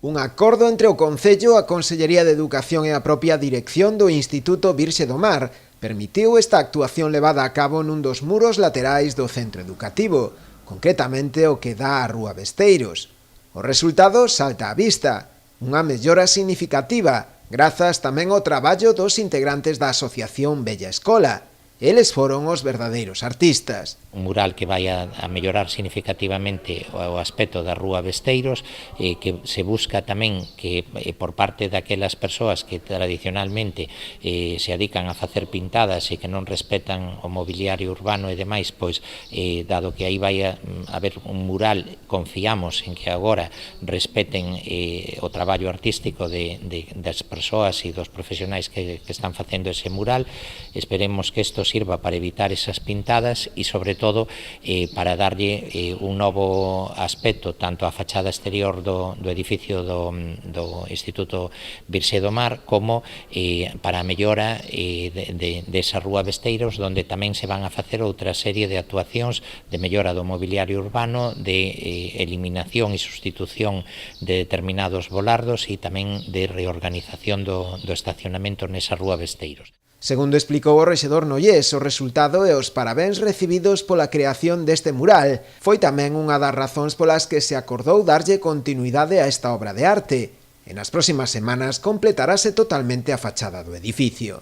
Un acordo entre o Concello, a Consellería de Educación e a propia dirección do Instituto Virxe do Mar permitiu esta actuación levada a cabo nun dos muros laterais do centro educativo, concretamente o que dá á Rúa Besteiros. O resultado salta á vista, unha mellora significativa, grazas tamén ao traballo dos integrantes da Asociación Bella Escola. Eles foron os verdadeiros artistas. Un mural que vai a mellorar significativamente o aspecto da Rúa Besteiros, que se busca tamén que por parte daquelas persoas que tradicionalmente se dedican a facer pintadas e que non respetan o mobiliario urbano e demais, pois dado que aí vai a haber un mural, confiamos en que agora respeten o traballo artístico das persoas e dos profesionais que están facendo ese mural. Esperemos que isto sirva para evitar esas pintadas e sobre todo para darlle un novo aspecto tanto á fachada exterior do edificio do Instituto Virxe do Mar como para a mellora desa Rúa Besteiros, donde tamén se van a facer outra serie de actuacións de mellora do mobiliario urbano, de eliminación e sustitución de determinados volardos e tamén de reorganización do estacionamento nesa Rúa Besteiros. Segundo explicou o rexedor Nollés, o resultado e os parabéns recibidos pola creación deste mural foi tamén unha das razóns polas que se acordou darlle continuidade a esta obra de arte. E nas próximas semanas completarase totalmente a fachada do edificio.